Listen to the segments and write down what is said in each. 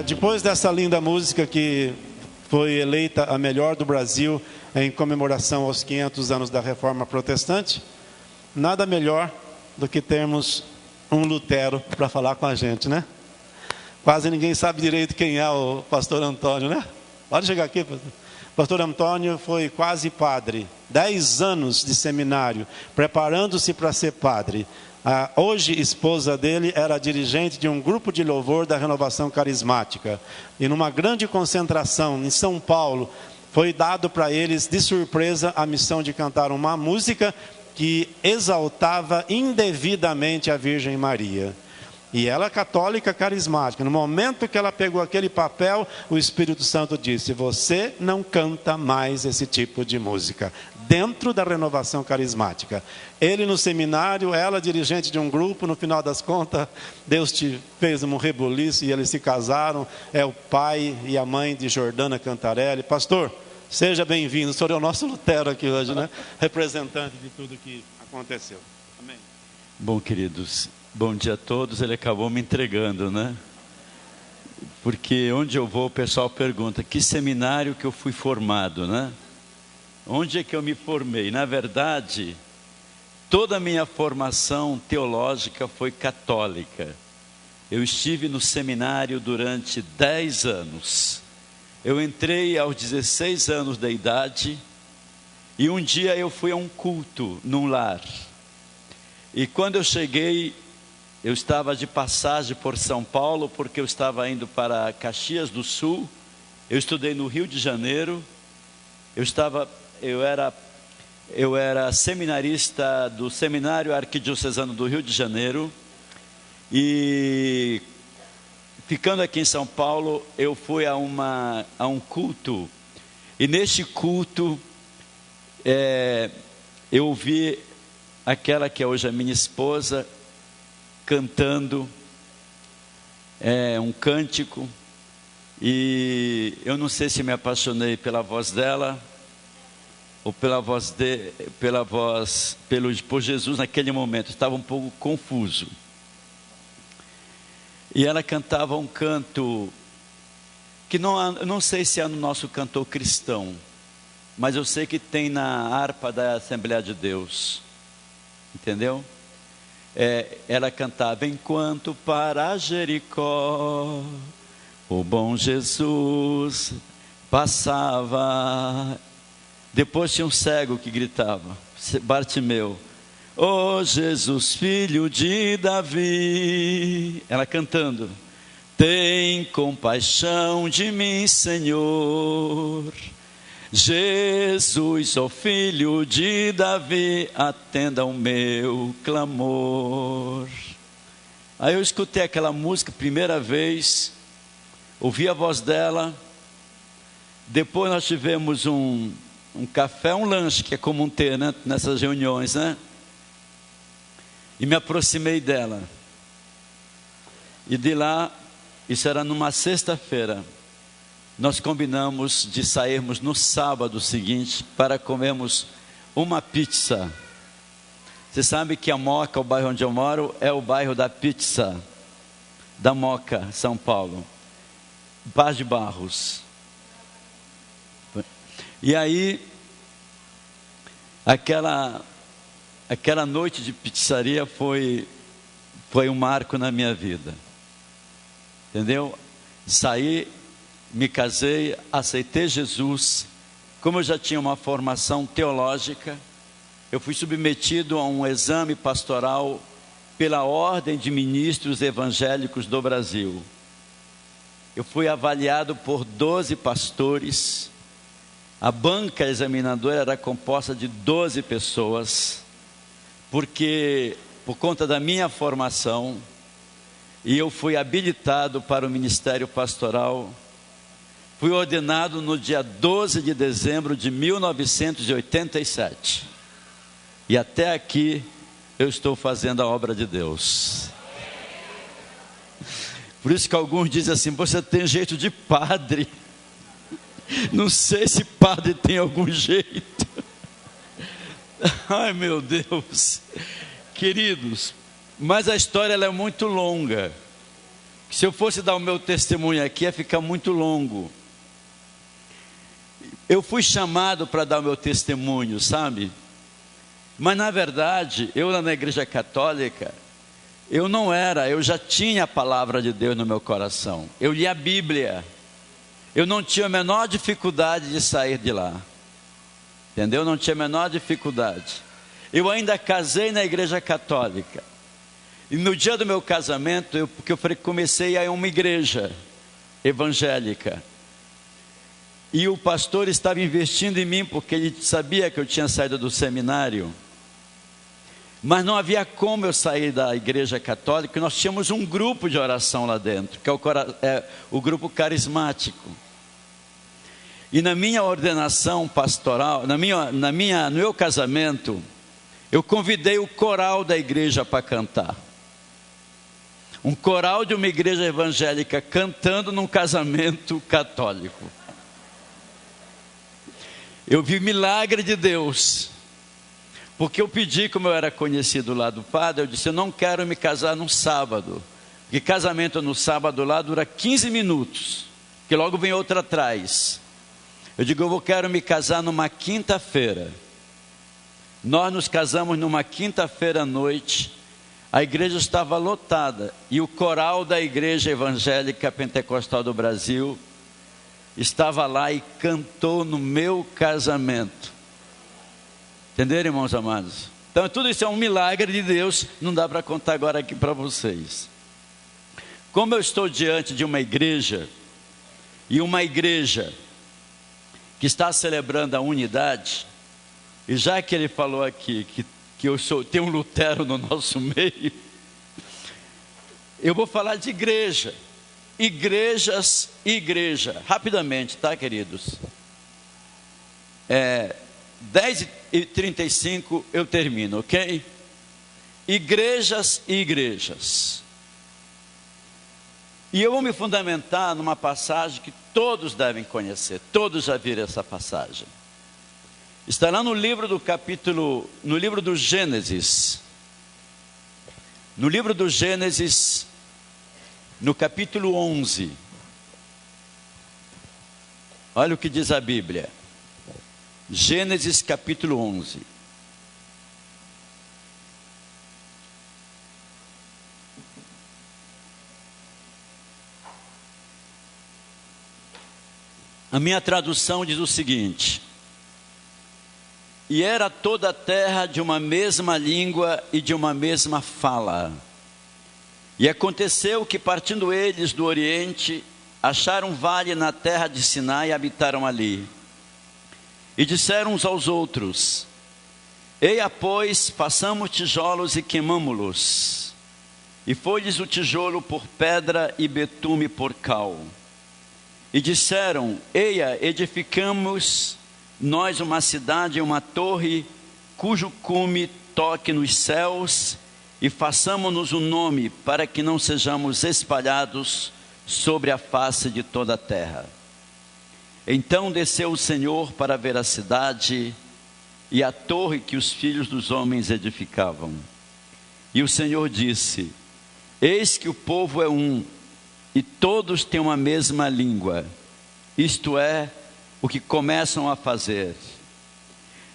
Depois dessa linda música que foi eleita a melhor do Brasil em comemoração aos 500 anos da Reforma Protestante, nada melhor do que termos um Lutero para falar com a gente, né? Quase ninguém sabe direito quem é o pastor Antônio, né? Pode chegar aqui, pastor. Pastor Antônio foi quase padre, 10 anos de seminário, preparando-se para ser padre. A hoje esposa dele era dirigente de um grupo de louvor da Renovação Carismática. E numa grande concentração em São Paulo, foi dado para eles de surpresa a missão de cantar uma música que exaltava indevidamente a Virgem Maria. E ela é católica carismática. No momento que ela pegou aquele papel, o Espírito Santo disse: você não canta mais esse tipo de música, dentro da Renovação Carismática. Ele no seminário, ela dirigente de um grupo. No final das contas, Deus te fez um rebuliço e eles se casaram. É o pai e a mãe de Jordana Cantarelli. Pastor, seja bem-vindo. O senhor é o nosso Lutero aqui hoje, né? Representante de tudo que aconteceu. Amém. Bom, queridos, bom dia a todos. Ele acabou me entregando, né? Porque onde eu vou o pessoal pergunta: que seminário que eu fui formado, né? Onde é que eu me formei? Na verdade, toda a minha formação teológica foi católica. Eu estive no seminário durante 10 anos. Eu entrei aos 16 anos de idade e um dia eu fui a um culto num lar. E quando eu cheguei, eu estava de passagem por São Paulo, porque eu estava indo para Caxias do Sul. Eu estudei no Rio de Janeiro. Eu era seminarista do Seminário Arquidiocesano do Rio de Janeiro. E ficando aqui em São Paulo, eu fui a um culto. E neste culto, eu ouvi aquela que é hoje a minha esposa cantando um cântico, e eu não sei se me apaixonei pela voz dela ou por Jesus naquele momento. Estava um pouco confuso. E ela cantava um canto que eu não sei se é no nosso cantor cristão, mas eu sei que tem na harpa da Assembleia de Deus. Entendeu? Ela cantava: enquanto para Jericó o bom Jesus passava. Depois tinha um cego que gritava, Bartimeu: ó Jesus, filho de Davi. Ela cantando: tem compaixão de mim, Senhor. Jesus, ó filho de Davi, atenda o meu clamor. Aí eu escutei aquela música primeira vez, ouvi a voz dela. Depois nós tivemos um café, um lanche, que é comum ter, né, nessas reuniões, né? E me aproximei dela. E de lá, isso era numa sexta-feira, nós combinamos de sairmos no sábado seguinte para comermos uma pizza. Você sabe que a Moca, o bairro onde eu moro, é o bairro da pizza, da Moca, São Paulo, Paz de Barros. E aí, aquela noite de pizzaria foi um marco na minha vida. Entendeu? Saí, me casei, aceitei Jesus. Como eu já tinha uma formação teológica, eu fui submetido a um exame pastoral pela Ordem de Ministros Evangélicos do Brasil. Eu fui avaliado por 12 pastores. A banca examinadora era composta de 12 pessoas, porque por conta da minha formação, e eu fui habilitado para o ministério pastoral. Fui ordenado no dia 12 de dezembro de 1987. E até aqui eu estou fazendo a obra de Deus. Por isso que alguns dizem assim: você tem jeito de padre. Não sei se padre tem algum jeito. Ai, meu Deus. Queridos, mas a história ela é muito longa. Se eu fosse dar o meu testemunho aqui, ia ficar muito longo. Eu fui chamado para dar o meu testemunho, sabe? Mas na verdade, eu lá na igreja católica, eu já tinha a palavra de Deus no meu coração. Eu li a Bíblia. Eu não tinha a menor dificuldade de sair de lá. Entendeu? Não tinha a menor dificuldade. Eu ainda casei na igreja católica. E no dia do meu casamento, porque eu comecei a ir a uma igreja evangélica. E o pastor estava investindo em mim, porque ele sabia que eu tinha saído do seminário. Mas não havia como eu sair da igreja católica. Nós tínhamos um grupo de oração lá dentro, que é o grupo carismático. E na minha ordenação pastoral, no meu casamento, eu convidei o coral da igreja para cantar. Um coral de uma igreja evangélica cantando num casamento católico. Eu vi milagre de Deus. Porque eu pedi, como eu era conhecido lá do padre, eu disse, eu não quero me casar no sábado. Porque casamento no sábado lá dura 15 minutos. Que logo vem outra atrás. Eu digo, eu quero me casar numa quinta-feira. Nós nos casamos numa quinta-feira à noite. A igreja estava lotada. E o coral da Igreja Evangélica Pentecostal do Brasil estava lá e cantou no meu casamento. Entenderam, irmãos amados? Então tudo isso é um milagre de Deus. Não dá para contar agora aqui para vocês. Como eu estou diante de uma igreja, e uma igreja que está celebrando a unidade, e já que ele falou aqui que tem um Lutero no nosso meio, eu vou falar de igreja, igrejas e igreja, rapidamente, tá, queridos? 10h35 eu termino, ok? Igrejas e igrejas. E eu vou me fundamentar numa passagem que todos devem conhecer, todos já viram essa passagem. Está lá no livro do Gênesis. No livro do Gênesis, no capítulo 11. Olha o que diz a Bíblia. Gênesis capítulo 11. A minha tradução diz o seguinte: e era toda a terra de uma mesma língua e de uma mesma fala. E aconteceu que, partindo eles do Oriente, acharam vale na terra de Sinai e habitaram ali. E disseram uns aos outros: eia, pois, façamos tijolos e queimamo-los. E foi-lhes o tijolo por pedra e betume por cal. E disseram: eia, edificamos nós uma cidade e uma torre, cujo cume toque nos céus, e façamos-nos um nome, para que não sejamos espalhados sobre a face de toda a terra. Então desceu o Senhor para ver a cidade e a torre que os filhos dos homens edificavam. E o Senhor disse: eis que o povo é um, e todos têm uma mesma língua, isto é, o que começam a fazer.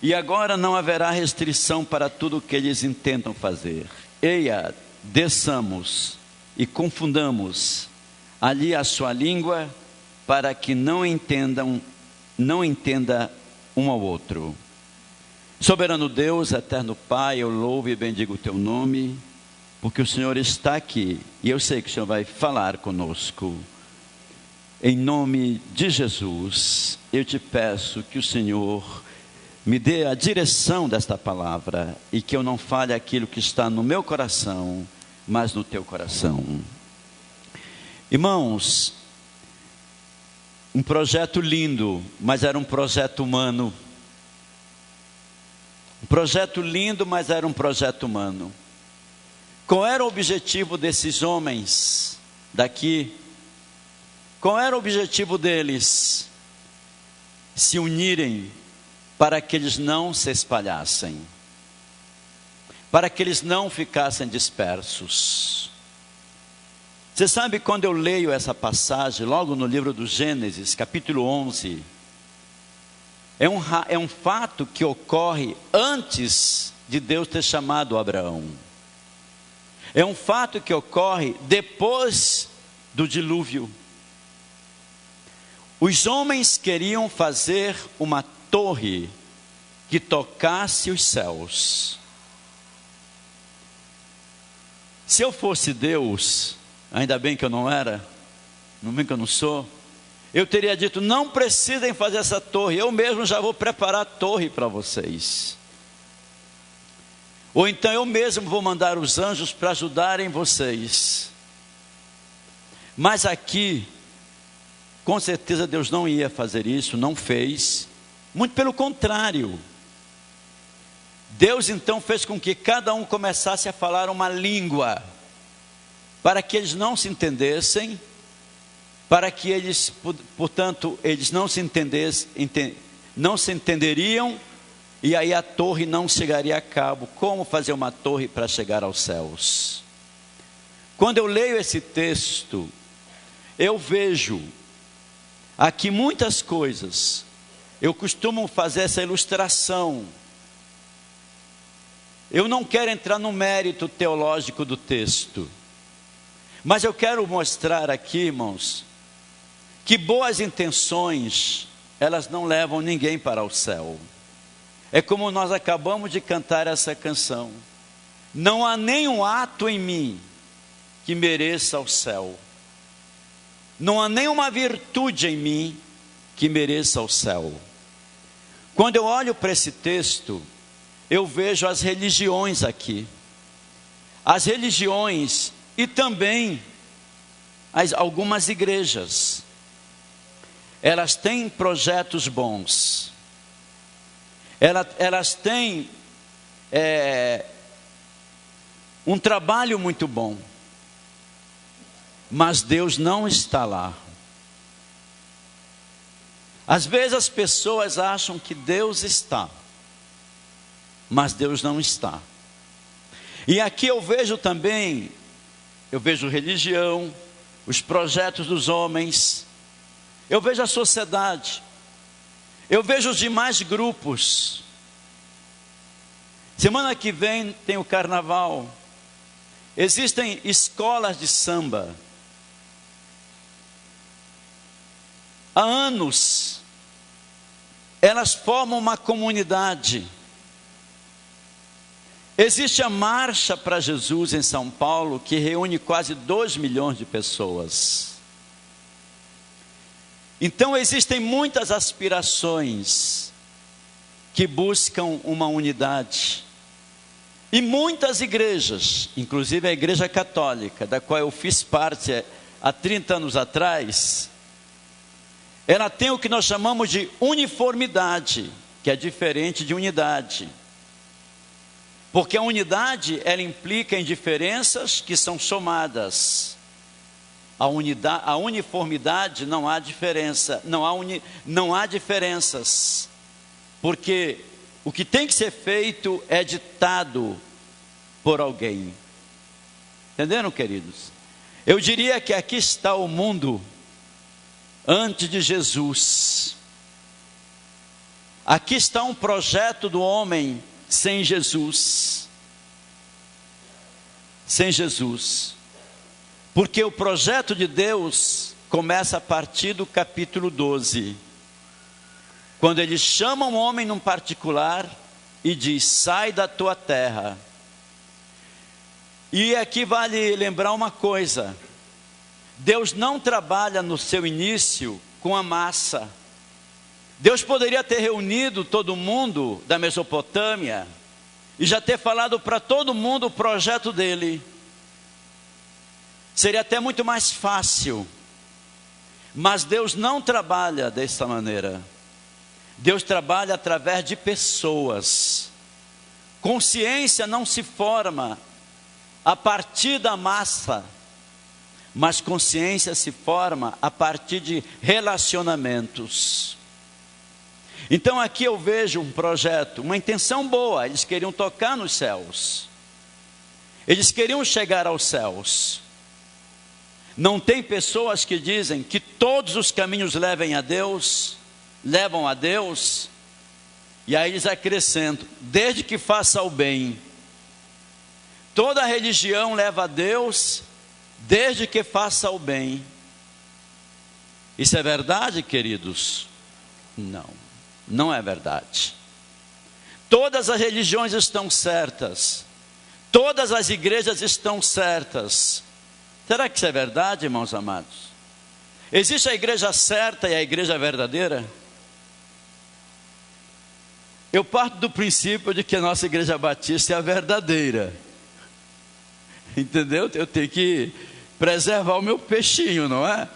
E agora não haverá restrição para tudo o que eles intentam fazer. Eia, desçamos e confundamos ali a sua língua, para que não entenda um ao outro. Soberano Deus, eterno Pai, eu louvo e bendigo o teu nome, porque o Senhor está aqui, e eu sei que o Senhor vai falar conosco. Em nome de Jesus, eu te peço que o Senhor me dê a direção desta palavra, e que eu não fale aquilo que está no meu coração, mas no teu coração. Irmãos, um projeto lindo, mas era um projeto humano. Um projeto lindo, mas era um projeto humano. Qual era o objetivo desses homens daqui? Qual era o objetivo deles? Se unirem para que eles não se espalhassem, para que eles não ficassem dispersos. Você sabe, quando eu leio essa passagem, logo no livro do Gênesis, capítulo 11, é um fato que ocorre antes de Deus ter chamado Abraão. É um fato que ocorre depois do dilúvio. Os homens queriam fazer uma torre que tocasse os céus. Se eu fosse Deus, ainda bem que eu não era, ainda bem que eu não sou, eu teria dito: não precisem fazer essa torre, eu mesmo já vou preparar a torre para vocês. Ou então eu mesmo vou mandar os anjos para ajudarem vocês. Mas aqui, com certeza Deus não ia fazer isso, não fez. Muito pelo contrário. Deus então fez com que cada um começasse a falar uma língua, para que eles não se entendessem, para que eles, portanto, eles não se entenderiam, e aí a torre não chegaria a cabo. Como fazer uma torre para chegar aos céus? Quando eu leio esse texto, eu vejo aqui muitas coisas. Eu costumo fazer essa ilustração. Eu não quero entrar no mérito teológico do texto, mas eu quero mostrar aqui, irmãos, que boas intenções, elas não levam ninguém para o céu. É como nós acabamos de cantar essa canção: não há nenhum ato em mim que mereça o céu. Não há nenhuma virtude em mim que mereça o céu. Quando eu olho para esse texto, eu vejo as religiões aqui. As religiões e também algumas igrejas. Elas têm projetos bons. Elas têm um trabalho muito bom. Mas Deus não está lá. Às vezes as pessoas acham que Deus está, mas Deus não está. E aqui eu vejo também, eu vejo religião, os projetos dos homens, eu vejo a sociedade, eu vejo os demais grupos. Semana que vem tem o carnaval, existem escolas de samba. Há anos, elas formam uma comunidade. Existe a Marcha para Jesus em São Paulo, que reúne quase 2 milhões de pessoas. Então existem muitas aspirações que buscam uma unidade. E muitas igrejas, inclusive a Igreja Católica, da qual eu fiz parte há 30 anos atrás, ela tem o que nós chamamos de uniformidade, que é diferente de unidade. Porque a unidade, ela implica em diferenças que são somadas. A uniformidade não há diferença, não há diferenças. Porque o que tem que ser feito é ditado por alguém. Entenderam, queridos? Eu diria que aqui está o mundo antes de Jesus. Aqui está um projeto do homem sem Jesus. Sem Jesus. Porque o projeto de Deus começa a partir do capítulo 12. Quando ele chama um homem num particular e diz: sai da tua terra. E aqui vale lembrar uma coisa: Deus não trabalha no seu início com a massa. Deus poderia ter reunido todo mundo da Mesopotâmia e já ter falado para todo mundo o projeto dele. Seria até muito mais fácil. Mas Deus não trabalha dessa maneira. Deus trabalha através de pessoas. Consciência não se forma a partir da massa, mas consciência se forma a partir de relacionamentos. Então aqui eu vejo um projeto, uma intenção boa. Eles queriam tocar nos céus, eles queriam chegar aos céus, Não tem pessoas que dizem que todos os caminhos levam a Deus, e aí eles acrescentam, desde que faça o bem. Toda religião leva a Deus, desde que faça o bem. Isso é verdade, queridos? Não, não é verdade. Todas as religiões estão certas, todas as igrejas estão certas. Será que isso é verdade, irmãos amados? Existe a igreja certa e a igreja verdadeira? Eu parto do princípio de que a nossa igreja batista é a verdadeira. Entendeu? Eu tenho que preservar o meu peixinho, não é?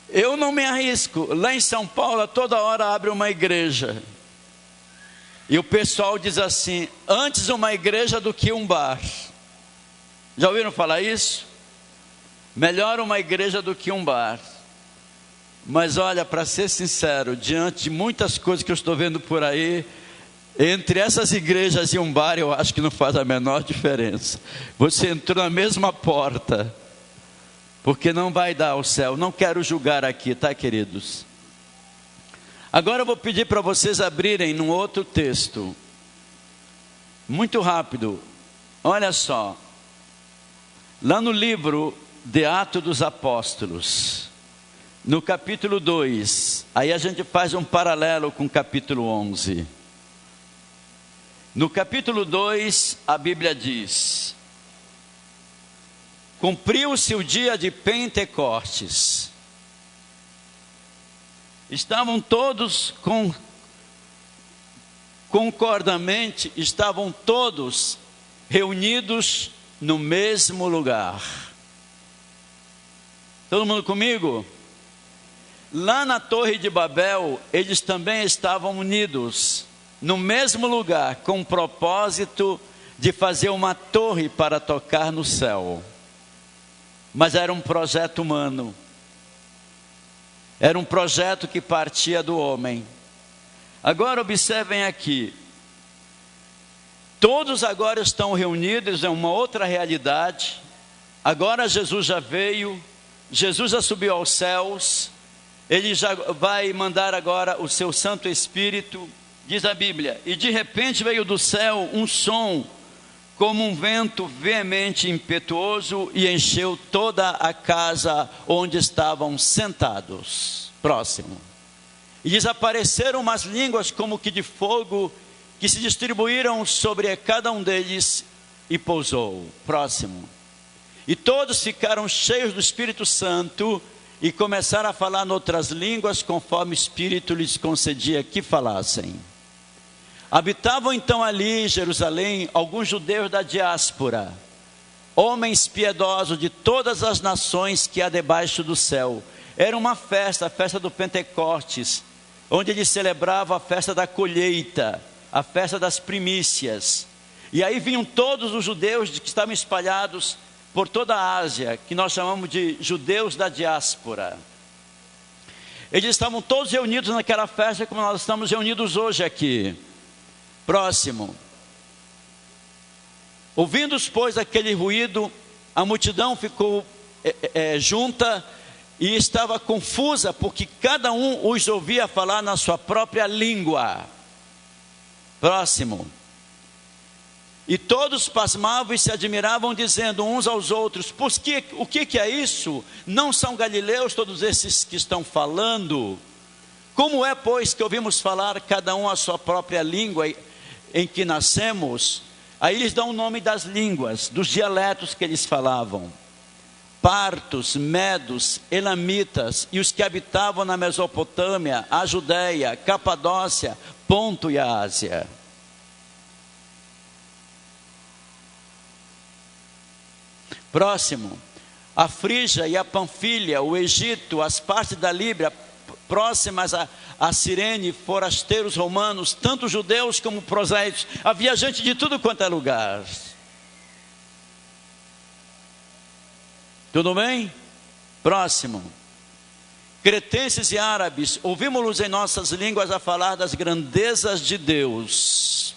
Eu não me arrisco. Lá em São Paulo, toda hora abre uma igreja. E o pessoal diz assim, antes uma igreja do que um bar. Já ouviram falar isso? Melhor uma igreja do que um bar. Mas olha, para ser sincero, diante de muitas coisas que eu estou vendo por aí, entre essas igrejas e um bar, eu acho que não faz a menor diferença. Você entrou na mesma porta, porque não vai dar ao céu. Não quero julgar aqui, tá, queridos? Agora eu vou pedir para vocês abrirem num outro texto, muito rápido. Olha só, lá no livro de Atos dos Apóstolos, no capítulo 2, aí a gente faz um paralelo com o capítulo 11. No capítulo 2, a Bíblia diz: cumpriu-se o dia de Pentecostes. Estavam todos concordamente, estavam todos reunidos no mesmo lugar. Todo mundo comigo? Lá na Torre de Babel, eles também estavam unidos no mesmo lugar, com o propósito de fazer uma torre para tocar no céu. Mas era um projeto humano. Era um projeto que partia do homem. Agora observem aqui. Todos agora estão reunidos em uma outra realidade. Agora Jesus já veio, Jesus já subiu aos céus. Ele já vai mandar agora o seu Santo Espírito, diz a Bíblia. E de repente veio do céu um som, como um vento veemente e impetuoso, e encheu toda a casa onde estavam sentados. Próximo. E desapareceram umas línguas como que de fogo, que se distribuíram sobre cada um deles e pousou. Próximo. E todos ficaram cheios do Espírito Santo e começaram a falar em outras línguas, conforme o Espírito lhes concedia que falassem. Habitavam então ali em Jerusalém alguns judeus da diáspora, homens piedosos de todas as nações que há debaixo do céu. Era uma festa, a festa do Pentecostes, onde eles celebravam a festa da colheita, a festa das primícias. E aí vinham todos os judeus que estavam espalhados por toda a Ásia, que nós chamamos de judeus da diáspora. Eles estavam todos reunidos naquela festa, como nós estamos reunidos hoje aqui. Próximo. Ouvindo-os, pois, aquele ruído, a multidão ficou junta e estava confusa, porque cada um os ouvia falar na sua própria língua. Próximo. E todos pasmavam e se admiravam, dizendo uns aos outros: o que é isso? Não são galileus todos esses que estão falando? Como é, pois, que ouvimos falar cada um a sua própria língua em que nascemos? Aí eles dão o nome das línguas, dos dialetos que eles falavam: partos, medos, elamitas, e os que habitavam na Mesopotâmia, a Judéia, Capadócia, Ponto e a Ásia. Próximo. A Frígia e a Panfilha, o Egito, as partes da Líbia próximas a Cirene, forasteiros romanos, tanto judeus como prosélitos. Havia gente de tudo quanto é lugar. Tudo bem? Próximo. Cretenses e árabes, ouvimos-los em nossas línguas a falar das grandezas de Deus.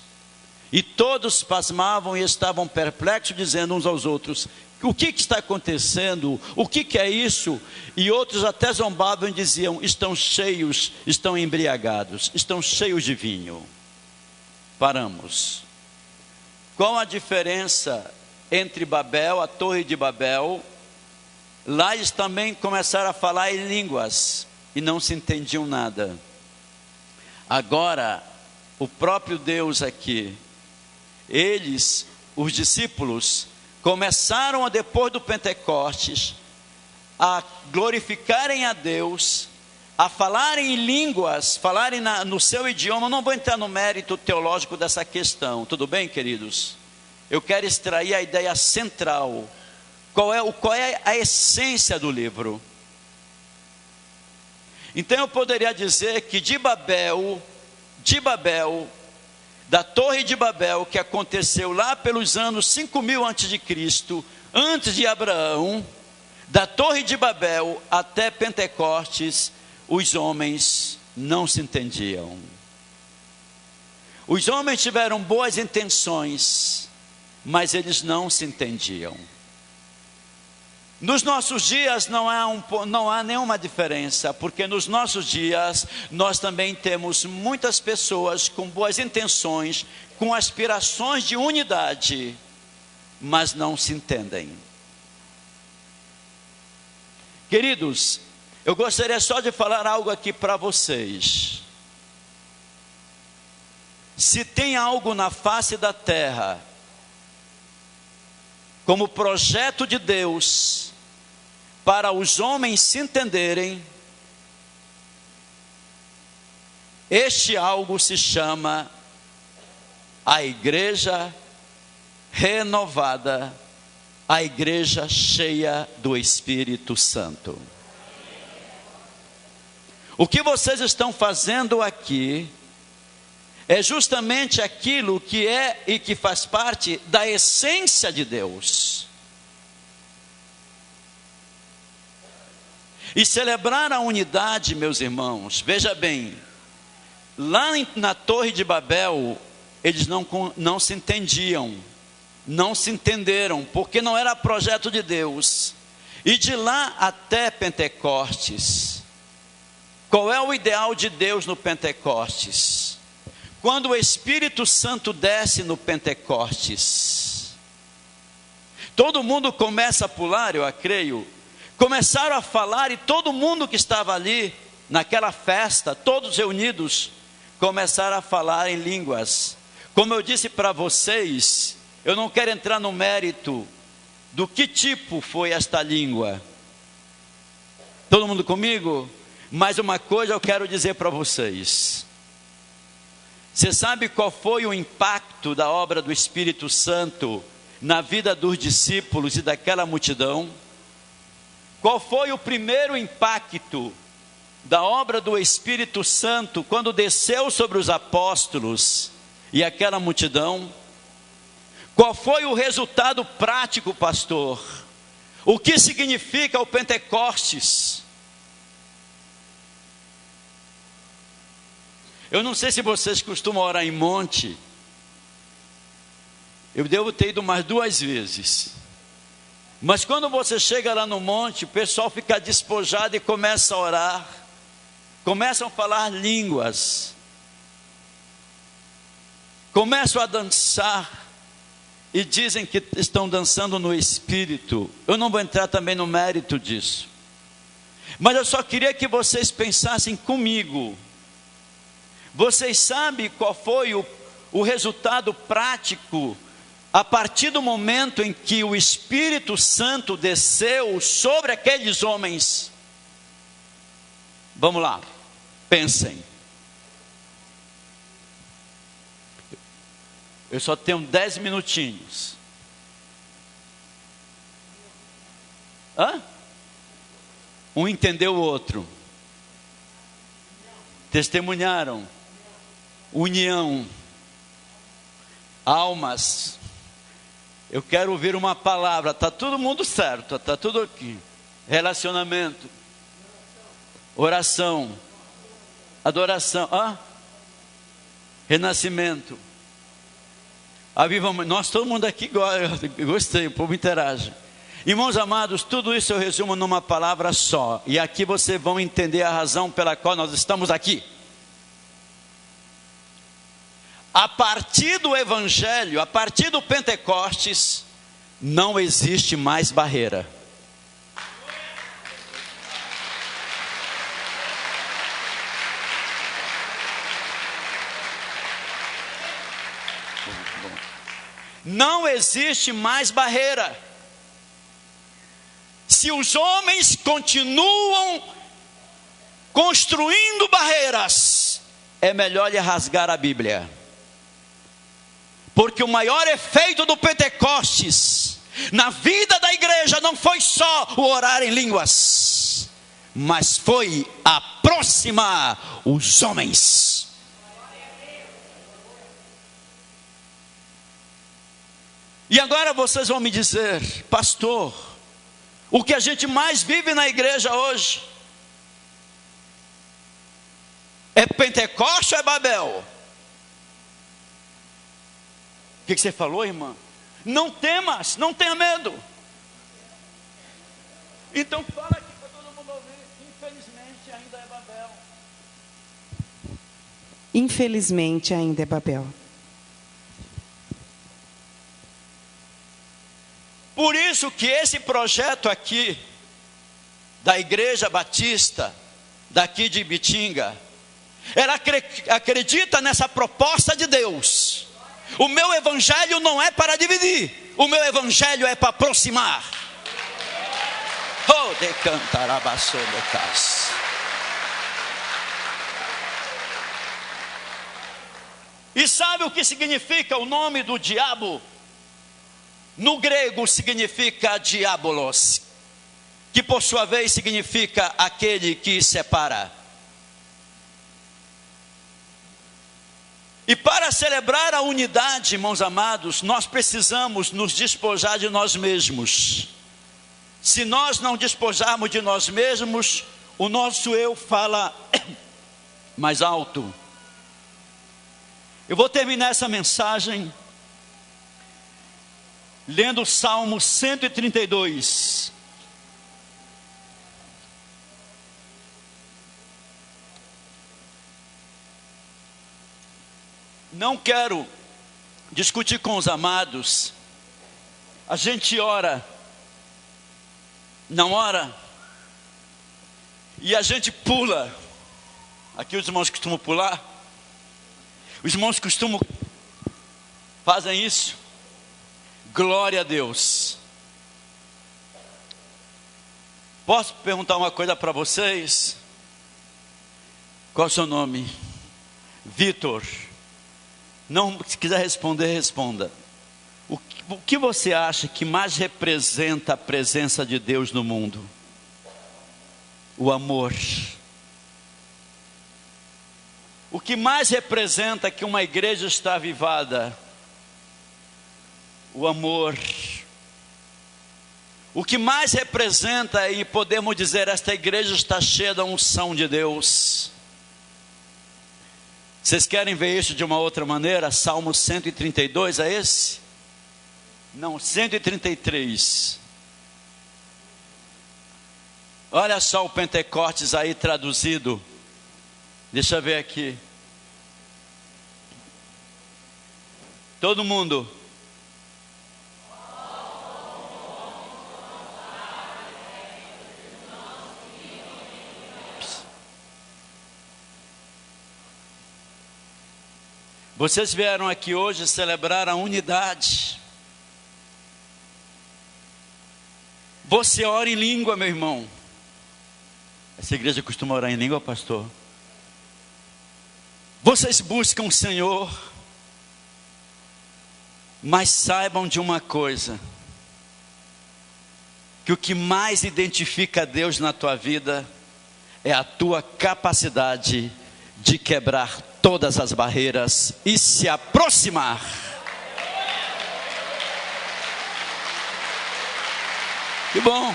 E todos pasmavam e estavam perplexos, dizendo uns aos outros: O que está acontecendo? O que é isso? E outros até zombavam e diziam: estão cheios, estão embriagados, estão cheios de vinho. Paramos. Qual a diferença entre Babel, a Torre de Babel? Lá eles também começaram a falar em línguas e não se entendiam nada. Agora, o próprio Deus aqui, eles, os discípulos, começaram depois do Pentecostes a glorificarem a Deus, a falarem em línguas, falarem no seu idioma. Não vou entrar no mérito teológico dessa questão, tudo bem, queridos? Eu quero extrair a ideia central. Qual é a essência do livro? Então eu poderia dizer que de Babel, da Torre de Babel, que aconteceu lá pelos anos 5000 a.C., antes de Abraão, da Torre de Babel até Pentecostes, os homens não se entendiam. Os homens tiveram boas intenções, mas eles não se entendiam. Nos nossos dias não há nenhuma diferença, porque nos nossos dias nós também temos muitas pessoas com boas intenções, com aspirações de unidade, mas não se entendem. Queridos, eu gostaria só de falar algo aqui para vocês. Se tem algo na face da terra, como projeto de Deus, para os homens se entenderem, este algo se chama a igreja renovada, a igreja cheia do Espírito Santo. O que vocês estão fazendo aqui é justamente aquilo que é e que faz parte da essência de Deus. E celebrar a unidade, meus irmãos, veja bem, lá na Torre de Babel, eles não se entendiam, não se entenderam, porque não era projeto de Deus. E de lá até Pentecostes, qual é o ideal de Deus no Pentecostes? Quando o Espírito Santo desce no Pentecostes, todo mundo começa a pular, eu creio. Começaram a falar e todo mundo que estava ali, naquela festa, todos reunidos, começaram a falar em línguas. Como eu disse para vocês, eu não quero entrar no mérito do que tipo foi esta língua. Todo mundo comigo? Mas uma coisa eu quero dizer para vocês. Você sabe qual foi o impacto da obra do Espírito Santo na vida dos discípulos e daquela multidão? Qual foi o primeiro impacto da obra do Espírito Santo quando desceu sobre os apóstolos e aquela multidão? Qual foi o resultado prático, pastor? O que significa o Pentecostes? Eu não sei se vocês costumam orar em monte. Eu devo ter ido mais 2 vezes. Mas quando você chega lá no monte, o pessoal fica despojado e começa a orar. Começam a falar línguas. Começam a dançar. E dizem que estão dançando no Espírito. Eu não vou entrar também no mérito disso. Mas eu só queria que vocês pensassem comigo. Vocês sabem qual foi o resultado prático a partir do momento em que o Espírito Santo desceu sobre aqueles homens? Vamos lá, pensem. Eu só tenho 10 minutinhos. Um entendeu o outro. Testemunharam. União. Almas. Eu quero ouvir uma palavra. Está todo mundo certo, está tudo aqui. Relacionamento. Oração. Adoração. Renascimento. Avivamento. Nós, todo mundo aqui, gostei, o povo interage. Irmãos amados, tudo isso eu resumo numa palavra só. E aqui vocês vão entender a razão pela qual nós estamos aqui. A partir do Evangelho, a partir do Pentecostes, não existe mais barreira. Não existe mais barreira. Se os homens continuam construindo barreiras, é melhor lhe rasgar a Bíblia. Porque o maior efeito do Pentecostes na vida da igreja não foi só o orar em línguas, mas foi aproximar os homens. E agora vocês vão me dizer, pastor, o que a gente mais vive na igreja hoje é Pentecoste ou é Babel? O que você falou, irmã? Não temas, não tenha medo. Então fala aqui para todo mundo ouvir. Infelizmente ainda é Babel. Infelizmente ainda é Babel. Por isso que esse projeto aqui, da Igreja Batista, daqui de Ibitinga, ela acredita nessa proposta de Deus. O meu evangelho não é para dividir, o meu evangelho é para aproximar. Oh, de cantar a baçolecas. E sabe o que significa o nome do diabo? No grego significa diabolos, que por sua vez significa aquele que separa. E para celebrar a unidade, irmãos amados, nós precisamos nos despojar de nós mesmos. Se nós não despojarmos de nós mesmos, o nosso eu fala mais alto. Eu vou terminar essa mensagem lendo o Salmo 132. Não quero discutir com os amados. A gente ora, não ora, e a gente pula. Aqui os irmãos costumam pular. Os irmãos costumam fazem isso. Glória a Deus. Posso perguntar uma coisa para vocês? Qual é o seu nome? Vitor. Não, se quiser responder, responda. O que você acha que mais representa a presença de Deus no mundo? O amor. O que mais representa que uma igreja está avivada? O amor. O que mais representa, e podemos dizer, esta igreja está cheia da unção de Deus. Vocês querem ver isso de uma outra maneira? Salmo 132 é esse? Não, 133. Olha só o Pentecostes aí traduzido. Deixa eu ver aqui. Todo mundo. Vocês vieram aqui hoje celebrar a unidade. Você ora em língua, meu irmão. Essa igreja costuma orar em língua, pastor? Vocês buscam o Senhor, mas saibam de uma coisa, que o que mais identifica Deus na tua vida é a tua capacidade de quebrar todas as barreiras e se aproximar. Que bom.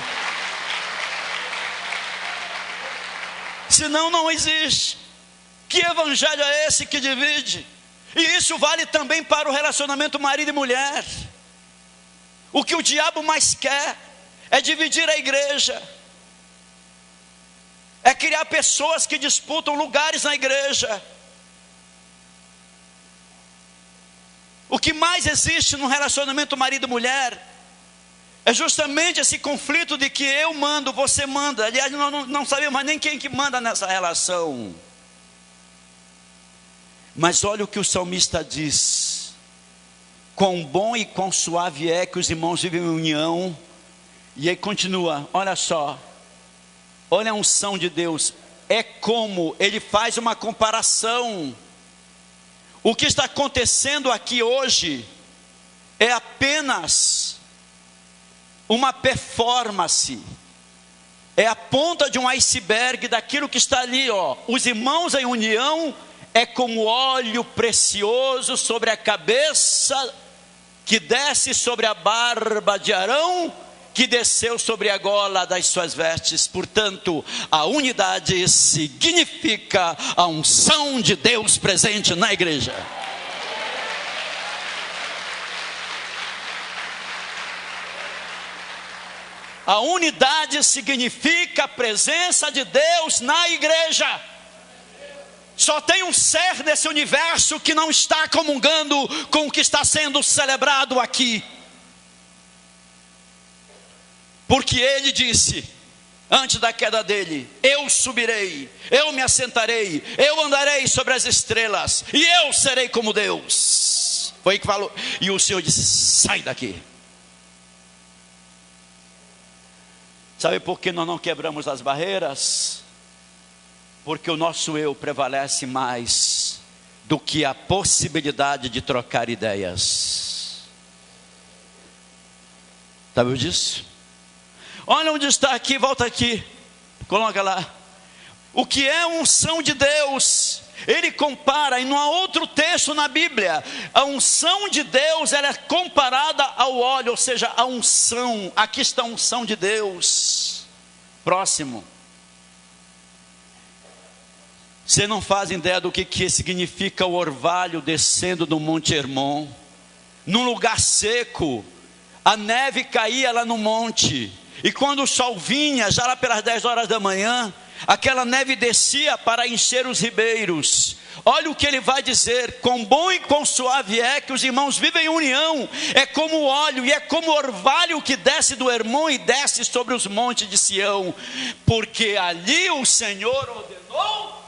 Senão não existe. Que evangelho é esse que divide? E isso vale também para o relacionamento marido e mulher. O que o diabo mais quer é dividir a igreja, é criar pessoas que disputam lugares na igreja. O que mais existe no relacionamento marido e mulher é justamente esse conflito de que eu mando, você manda. Aliás, nós não sabemos mais nem quem que manda nessa relação. Mas olha o que o salmista diz: quão bom e quão suave é que os irmãos vivem em união. E aí continua, olha só, olha a unção de Deus. É como, ele faz uma comparação. O que está acontecendo aqui hoje é apenas uma performance, é a ponta de um iceberg daquilo que está ali, ó. Os irmãos em união é como óleo precioso sobre a cabeça, que desce sobre a barba de Arão, que desceu sobre a gola das suas vestes. Portanto, a unidade significa a unção de Deus presente na igreja. A unidade significa a presença de Deus na igreja. Só tem um ser nesse universo que não está comungando com o que está sendo celebrado aqui. Porque ele disse, antes da queda dele: eu subirei, eu me assentarei, eu andarei sobre as estrelas, e eu serei como Deus. Foi o que falou. E o Senhor disse: sai daqui. Sabe por que nós não quebramos as barreiras? Porque o nosso eu prevalece mais do que a possibilidade de trocar ideias. Sabe disso? Olha onde está aqui, volta aqui, coloca lá. O que é a unção de Deus? Ele compara, e não há outro texto na Bíblia, a unção de Deus, ela é comparada ao óleo, ou seja, a unção. Aqui está a unção de Deus. Próximo. Você não faz ideia do que significa o orvalho descendo do Monte Hermon. Num lugar seco, a neve caía lá no monte, e quando o sol vinha, já lá pelas 10 horas da manhã, aquela neve descia para encher os ribeiros. Olha o que ele vai dizer: quão bom e quão suave é que os irmãos vivem em união. É como o óleo e é como o orvalho que desce do Hermon e desce sobre os montes de Sião, porque ali o Senhor ordenou.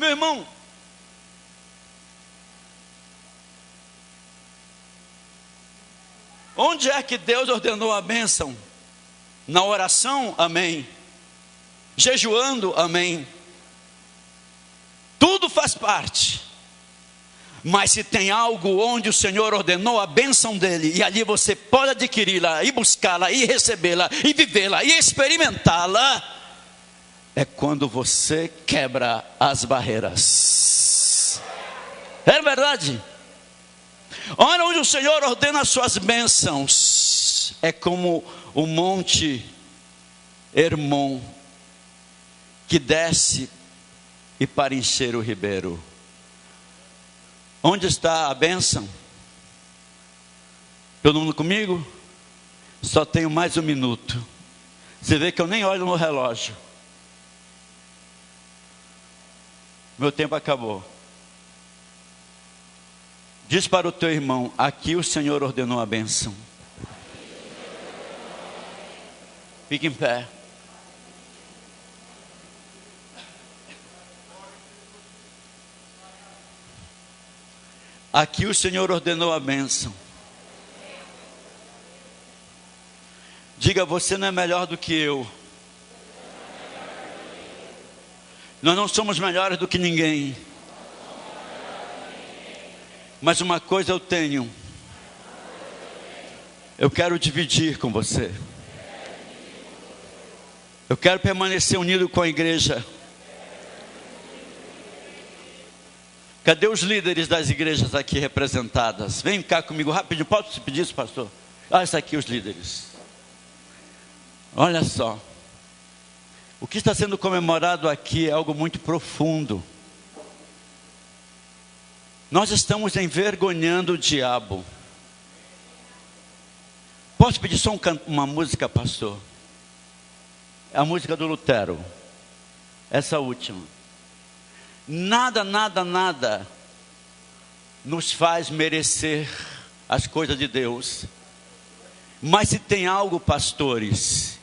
Meu irmão, onde é que Deus ordenou a bênção? Na oração? Amém. Jejuando? Amém. Tudo faz parte. Mas se tem algo onde o Senhor ordenou a bênção dele, e ali você pode adquiri-la, e buscá-la, e recebê-la, e vivê-la, e experimentá-la, é quando você quebra as barreiras. É verdade? Olha onde o Senhor ordena as suas bênçãos. É como o monte Hermon, que desce e para encher o ribeiro. Onde está a bênção? Todo mundo comigo? Só tenho mais um minuto. Você vê que eu nem olho no relógio. Meu tempo acabou. Diz para o teu irmão: aqui o Senhor ordenou a bênção. Fique em pé. Aqui o Senhor ordenou a bênção. Diga: você não é melhor do que eu. Nós não somos melhores do que ninguém. Mas uma coisa eu tenho. Eu quero dividir com você. Eu quero permanecer unido com a igreja. Cadê os líderes das igrejas aqui representadas? Vem cá comigo rapidinho. Posso te pedir isso, pastor? Olha está aqui os líderes. Olha só. O que está sendo comemorado aqui é algo muito profundo. Nós estamos envergonhando o diabo. Posso pedir só uma música, pastor? É a música do Lutero. Essa última. Nada, nada, nada nos faz merecer as coisas de Deus. Mas se tem algo, pastores,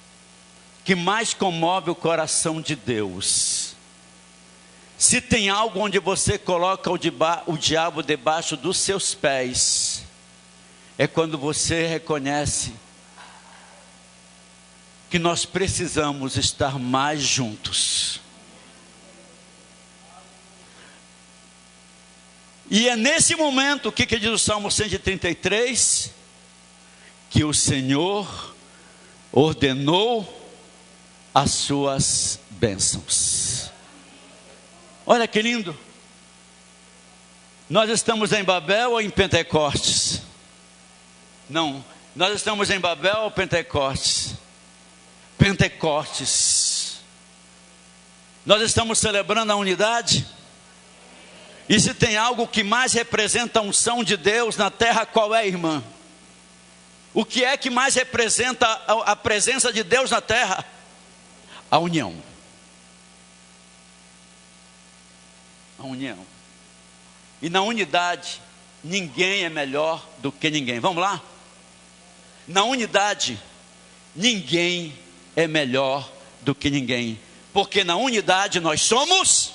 que mais comove o coração de Deus, se tem algo onde você coloca o diabo debaixo dos seus pés, é quando você reconhece que nós precisamos estar mais juntos. E é nesse momento, o que diz o Salmo 133? Que o Senhor ordenou as suas bênçãos. Olha que lindo. Nós estamos em Babel ou em Pentecostes? Não, nós estamos em Babel ou Pentecostes? Pentecostes. Nós estamos celebrando a unidade. E se tem algo que mais representa a unção de Deus na terra, qual é, irmã? O que é que mais representa a presença de Deus na terra? A união. A união. E na unidade, ninguém é melhor do que ninguém. Vamos lá? Na unidade, ninguém é melhor do que ninguém. Porque na unidade nós somos...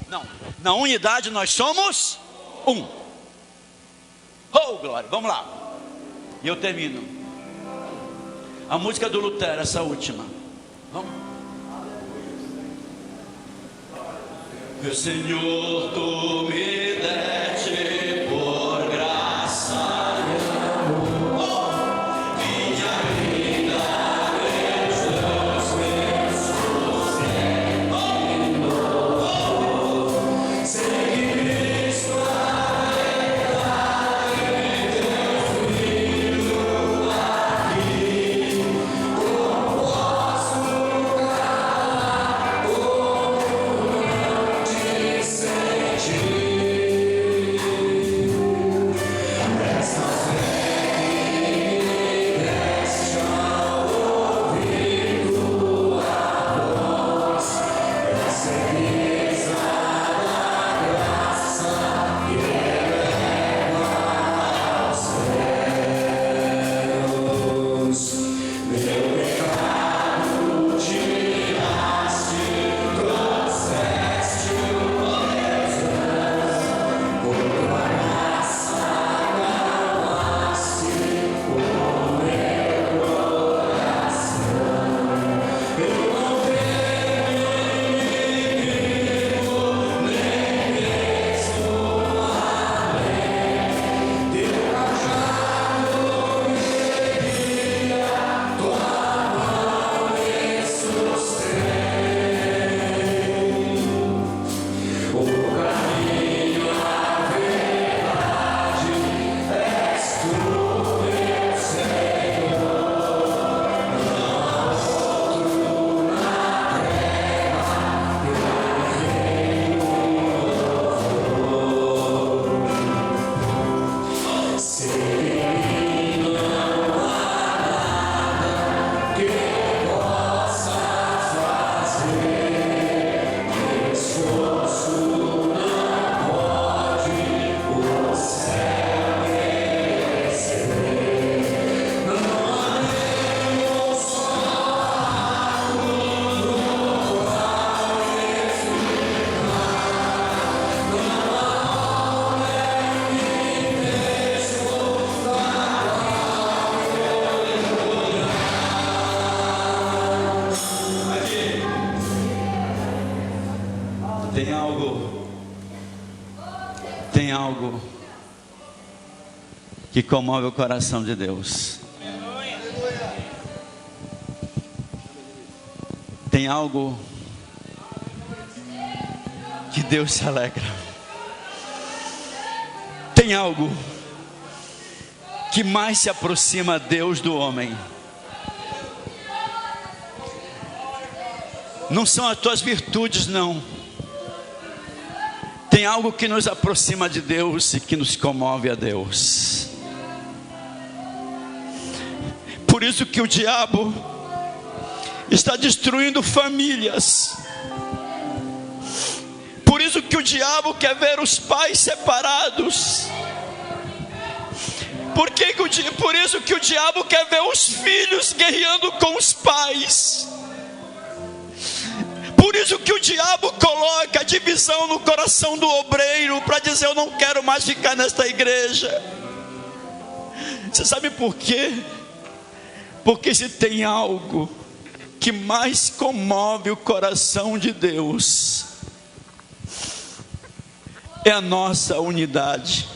Não, na unidade nós somos um. Oh, glória, vamos lá. E eu termino. A música do Lutero, essa última. Vamos. Meu Senhor, tu me deste por graça. Tem algo que comove o coração de Deus. Tem algo que Deus se alegra. Tem algo que mais se aproxima a Deus do homem. Não são as tuas virtudes, não. Tem algo que nos aproxima de Deus e que nos comove a Deus. Por isso que o diabo está destruindo famílias. Por isso que o diabo quer ver os pais separados. Por isso que o diabo quer ver os filhos guerreando com os pais. Por isso que o diabo coloca a divisão no coração do obreiro, para dizer: eu não quero mais ficar nesta igreja. Você sabe por quê? Porque se tem algo que mais comove o coração de Deus, é a nossa unidade.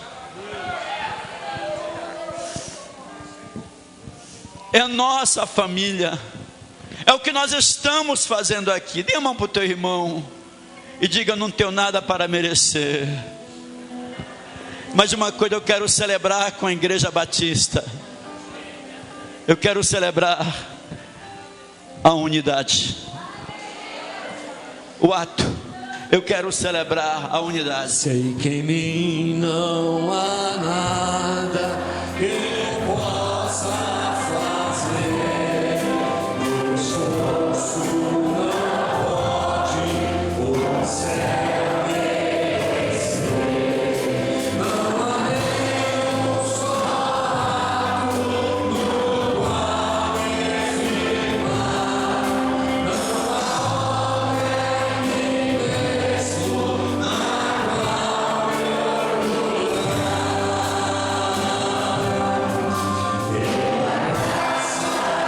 É a nossa família. É o que nós estamos fazendo aqui. Dê a mão para o teu irmão e diga: não tenho nada para merecer, mas uma coisa eu quero celebrar com a Igreja Batista. Eu quero celebrar a unidade. O ato. Eu quero celebrar a unidade. Sei que em mim não há nada que eu possa fazer. O esforço não pode o céu merecer. Não há nenhum só no qual me firmar. Não há homem nem mesmo na qual eu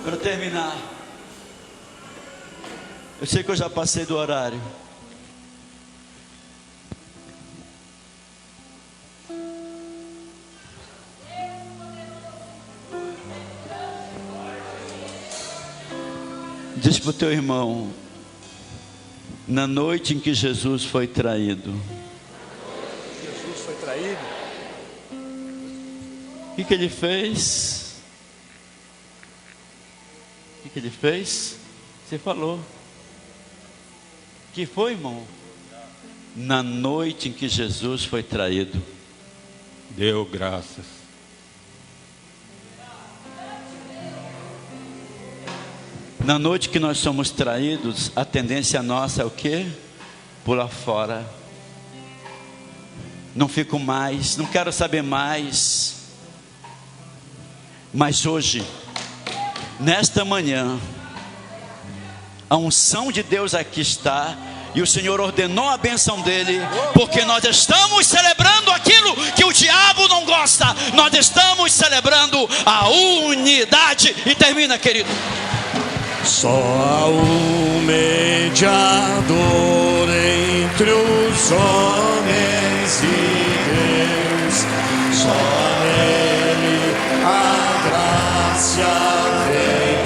Para terminar, eu sei que eu já passei do horário. Diz para o teu irmão: na noite em que Jesus foi traído. Jesus foi traído. O que ele fez? O que ele fez? Você falou. Que foi, irmão? Na noite em que Jesus foi traído, Deu graças. na noite que nós somos traídos, a tendência nossa é o quê? Pular fora. Não fico mais, não quero saber mais. Mas hoje, nesta manhã, a unção de Deus aqui está, e o Senhor ordenou a bênção dele, porque nós estamos celebrando aquilo que o diabo não gosta. Nós estamos celebrando a unidade. E termina, querido. Só há um mediador entre os homens e Deus. Só nele a graça e a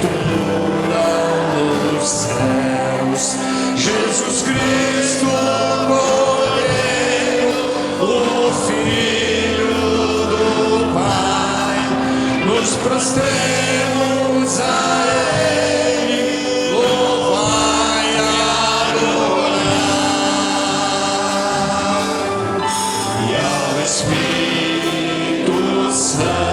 ventura nos céus. Jesus Cristo, Cordeiro, o Filho do Pai, nos prostremos a Ele, louvai e adorai, e ao Espírito Santo